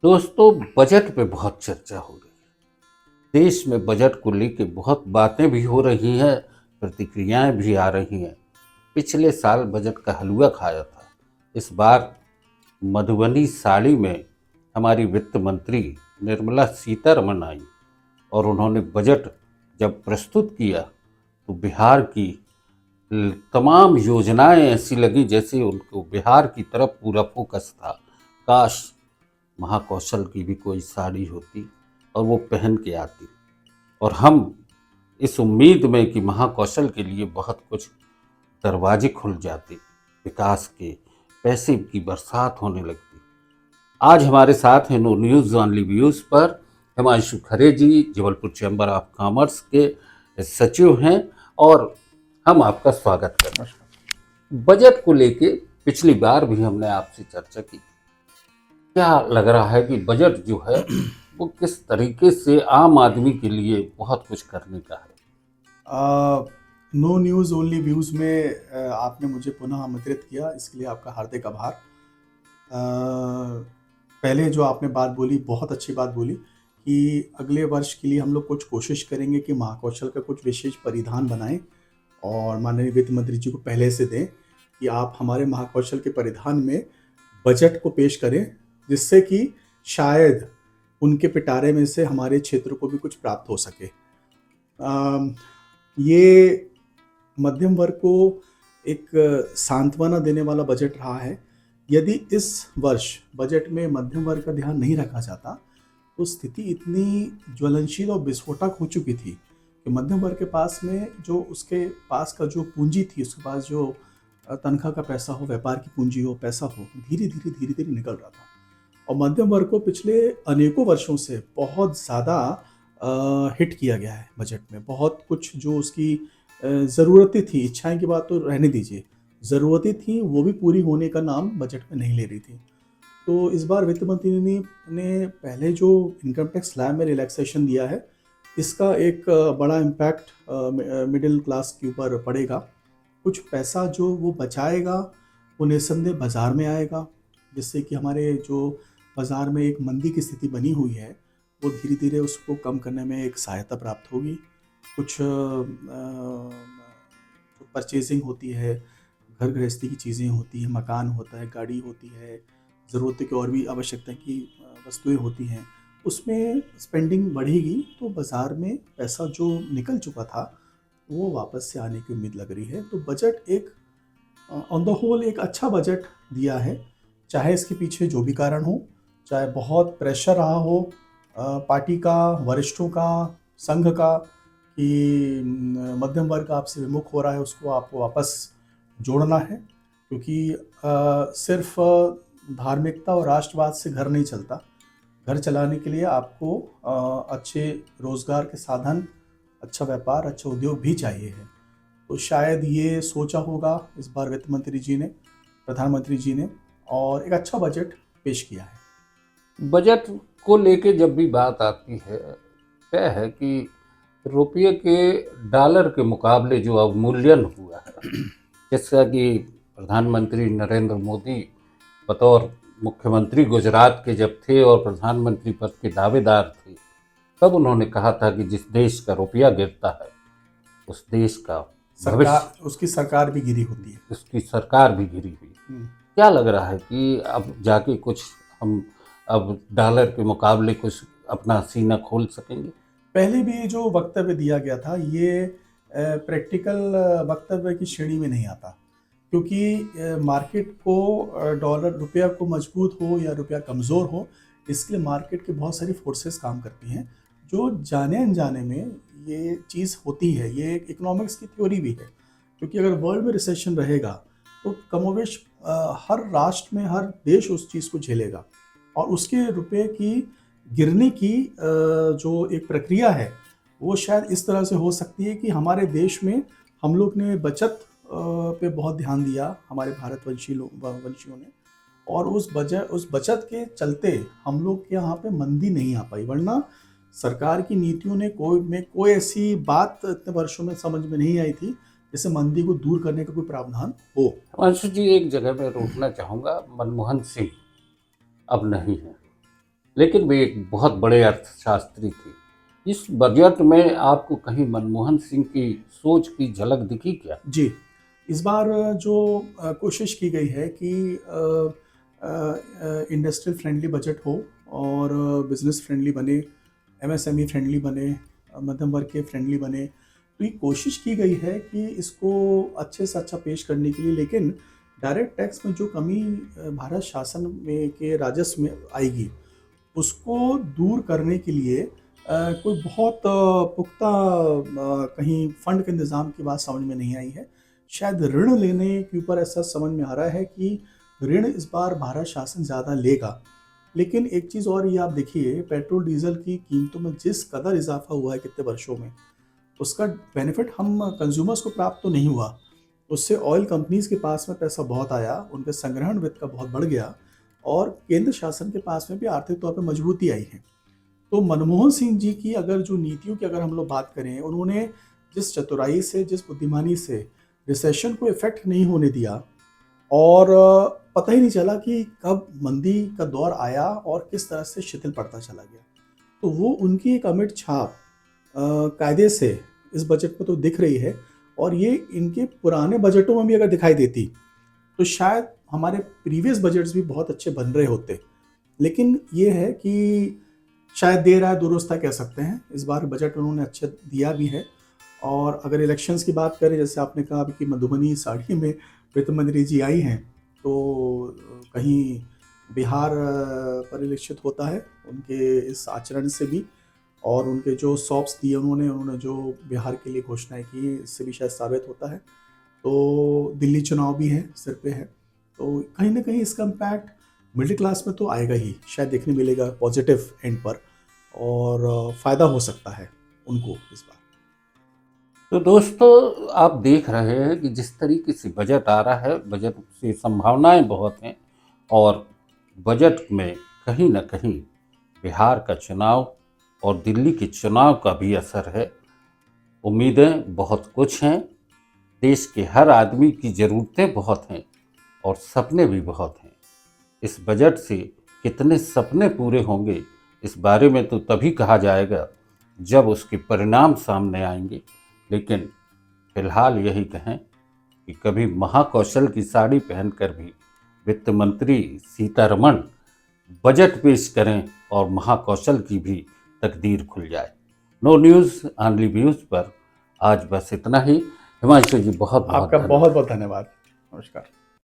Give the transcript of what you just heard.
दोस्तों, बजट पे बहुत चर्चा हो रही है। देश में बजट को लेके बहुत बातें भी हो रही हैं, प्रतिक्रियाएं भी आ रही हैं। पिछले साल बजट का हलवा खाया था। इस बार मधुबनी साड़ी में हमारी वित्त मंत्री निर्मला सीतारमण आई और उन्होंने बजट जब प्रस्तुत किया तो बिहार की तमाम योजनाएं ऐसी लगी जैसे उनको बिहार की तरफ पूरा फोकस था। काश महाकौशल की भी कोई साड़ी होती और वो पहन के आती, और हम इस उम्मीद में कि महाकौशल के लिए बहुत कुछ दरवाजे खुल जाते, विकास के पैसे की बरसात होने लगती। आज हमारे साथ हैं नो न्यूज़ ऑनली व्यूज़ पर हिमांशु खरे जी, जबलपुर चैम्बर ऑफ कॉमर्स के सचिव हैं, और हम आपका स्वागत करते हैं। बजट को लेके पिछली बार भी हमने आपसे चर्चा की। क्या लग रहा है कि बजट जो है वो किस तरीके से आम आदमी के लिए बहुत कुछ करने का है? नो न्यूज़ ओनली व्यूज़ में आपने मुझे पुनः आमंत्रित किया, इसके लिए आपका हार्दिक आभार। पहले जो आपने बात बोली, बहुत अच्छी बात बोली कि अगले वर्ष के लिए हम लोग कुछ कोशिश करेंगे कि महाकौशल का कुछ विशेष परिधान बनाएं और माननीय वित्त मंत्री जी को पहले से दें कि आप हमारे महाकौशल के परिधान में बजट को पेश करें, जिससे कि शायद उनके पिटारे में से हमारे क्षेत्र को भी कुछ प्राप्त हो सके। ये मध्यम वर्ग को एक सांत्वना देने वाला बजट रहा है। यदि इस वर्ष बजट में मध्यम वर्ग का ध्यान नहीं रखा जाता तो स्थिति इतनी ज्वलनशील और विस्फोटक हो चुकी थी कि मध्यम वर्ग के पास में जो उसके पास का जो पूंजी थी, उसके पास जो तनख्वाह का पैसा हो, व्यापार की पूंजी हो, पैसा हो, धीरे धीरे निकल रहा था। और मध्यम वर्ग को पिछले अनेकों वर्षों से बहुत ज़्यादा हिट किया गया है बजट में। बहुत कुछ जो उसकी ज़रूरतें थी, इच्छाएं की बात तो रहने दीजिए, ज़रूरतें थी वो भी पूरी होने का नाम बजट में नहीं ले रही थी। तो इस बार वित्त मंत्री ने पहले जो इनकम टैक्स स्लैब में रिलैक्सेशन दिया है, इसका एक बड़ा इम्पैक्ट मिडिल क्लास के ऊपर पड़ेगा। कुछ पैसा जो वो बचाएगा वो निस्संदेह बाज़ार में आएगा, जिससे कि हमारे जो बाज़ार में एक मंदी की स्थिति बनी हुई है वो धीरे धीरे उसको कम करने में एक सहायता प्राप्त होगी। कुछ जो परचेजिंग होती है, घर गृहस्थी की चीज़ें होती हैं, मकान होता है, गाड़ी होती है, ज़रूरत की और भी आवश्यकता की वस्तुएं होती हैं, उसमें स्पेंडिंग बढ़ेगी तो बाज़ार में पैसा जो निकल चुका था वो वापस से आने की उम्मीद लग रही है। तो बजट एक ऑन द होल एक अच्छा बजट दिया है, चाहे इसके पीछे जो भी कारण हो, चाहे बहुत प्रेशर रहा हो पार्टी का, वरिष्ठों का, संघ का, कि मध्यम वर्ग आपसे विमुख हो रहा है, उसको आपको वापस जोड़ना है। क्योंकि सिर्फ धार्मिकता और राष्ट्रवाद से घर नहीं चलता। घर चलाने के लिए आपको अच्छे रोज़गार के साधन, अच्छा व्यापार, अच्छा उद्योग भी चाहिए है। तो शायद ये सोचा होगा इस बार वित्त मंत्री जी ने, प्रधानमंत्री जी ने, और एक अच्छा बजट पेश किया है। बजट को लेके जब भी बात आती है, क्या है कि रुपये के डॉलर के मुकाबले जो अवमूल्यन हुआ है, जैसा कि प्रधानमंत्री नरेंद्र मोदी बतौर मुख्यमंत्री गुजरात के जब थे और प्रधानमंत्री पद के दावेदार थे, तब उन्होंने कहा था कि जिस देश का रुपया गिरता है उस देश का सरकार, उसकी सरकार भी गिरी होती है, उसकी सरकार भी गिरी हुई। क्या लग रहा है कि अब जाके कुछ हम अब डॉलर के मुकाबले कुछ अपना सीना खोल सकेंगे? पहले भी जो वक्तव्य दिया गया था ये प्रैक्टिकल वक्तव्य की श्रेणी में नहीं आता, क्योंकि मार्केट को डॉलर, रुपया को मजबूत हो या रुपया कमज़ोर हो, इसके लिए मार्केट के बहुत सारी फोर्सेस काम करती हैं, जो जाने अनजाने में ये चीज़ होती है। ये एक इकोनॉमिक्स की थ्योरी भी है, क्योंकि अगर वर्ल्ड में रिसेशन रहेगा तो कमोवेश हर राष्ट्र में, हर देश उस चीज़ को झेलेगा, और उसके रुपये की गिरने की जो एक प्रक्रिया है वो शायद इस तरह से हो सकती है कि हमारे देश में हम लोग ने बचत पे बहुत ध्यान दिया, हमारे वंशियों ने, और उस बचत के चलते हम लोग के यहाँ पे मंदी नहीं आ पाई। वरना सरकार की नीतियों ने कोई ऐसी बात इतने वर्षों में समझ में नहीं आई थी जैसे मंदी को दूर करने का कोई प्रावधान हो। अंशु जी, एक जगह मैं रोकना चाहूँगा। मनमोहन सिंह अब नहीं है, लेकिन वे एक बहुत बड़े अर्थशास्त्री थे। इस बजट में आपको कहीं मनमोहन सिंह की सोच की झलक दिखी क्या? जी, इस बार जो कोशिश की गई है कि इंडस्ट्रियल फ्रेंडली बजट हो और बिज़नेस फ्रेंडली बने, एमएसएमई फ्रेंडली बने, मध्यम वर्ग के फ्रेंडली बने। तो ये कोशिश की गई है कि इसको अच्छे से अच्छा पेश करने के लिए, लेकिन डायरेक्ट टैक्स में जो कमी भारत शासन में के राजस्व में आएगी, उसको दूर करने के लिए कोई बहुत पुख्ता कहीं फंड के इंतज़ाम की बात समझ में नहीं आई है। शायद ऋण लेने के ऊपर ऐसा समझ में आ रहा है कि ऋण इस बार भारत शासन ज़्यादा लेगा। लेकिन एक चीज़ और ये आप देखिए, पेट्रोल डीज़ल की कीमतों में जिस कदर इज़ाफ़ा हुआ है कितने वर्षों में, उसका बेनिफिट हम कंज्यूमर्स को प्राप्त तो नहीं हुआ। उससे ऑयल कंपनीज़ के पास में पैसा बहुत आया, उनके संग्रहण वित्त का बहुत बढ़ गया और केंद्र शासन के पास में भी आर्थिक तौर पे मजबूती आई है। तो मनमोहन सिंह जी की अगर जो नीतियों की अगर हम लोग बात करें, उन्होंने जिस चतुराई से, जिस बुद्धिमानी से रिसेशन को इफ़ेक्ट नहीं होने दिया और पता ही नहीं चला कि कब मंदी का दौर आया और किस तरह से शिथिल पड़ता चला गया। तो वो उनकी एक अमिट छाप कायदे से इस बजट में तो दिख रही है और ये इनके पुराने बजटों में भी अगर दिखाई देती, तो शायद हमारे प्रीवियस बजट्स भी बहुत अच्छे बन रहे होते। लेकिन ये है कि शायद देर आए दुरुस्त है कह सकते हैं। इस बार बजट उन्होंने अच्छा दिया भी है और अगर इलेक्शंस की बात करें, जैसे आपने कहा अभी कि मधुबनी साड़ी में वित्त मंत्री जी आई हैं, तो कहीं बिहार परिलक्षित होता है उनके इस आचरण से भी और उनके जो सॉप्स दिए उन्होंने जो बिहार के लिए घोषणाएं की, इससे भी शायद साबित होता है। तो दिल्ली चुनाव भी है, सिर पे है, तो कहीं ना कहीं इसका इम्पैक्ट मिडिल क्लास में तो आएगा ही, शायद देखने मिलेगा पॉजिटिव एंड पर और फ़ायदा हो सकता है उनको इस बार। तो दोस्तों, आप देख रहे हैं कि जिस तरीके से बजट आ रहा है, बजट से संभावनाएं बहुत हैं और बजट में कहीं ना कहीं बिहार का चुनाव और दिल्ली के चुनाव का भी असर है। उम्मीदें बहुत कुछ हैं, देश के हर आदमी की ज़रूरतें बहुत हैं और सपने भी बहुत हैं। इस बजट से कितने सपने पूरे होंगे, इस बारे में तो तभी कहा जाएगा जब उसके परिणाम सामने आएंगे। लेकिन फिलहाल यही कहें कि कभी महाकौशल की साड़ी पहनकर भी वित्त मंत्री सीतारमण बजट पेश करें और महाकौशल की भी तकदीर खुल जाए। नो न्यूज़ ऑनली व्यूज़ पर आज बस इतना ही। हिमांशु जी, बहुत बहुत आपका धन्यवाद। बहुत बहुत धन्यवाद। नमस्कार।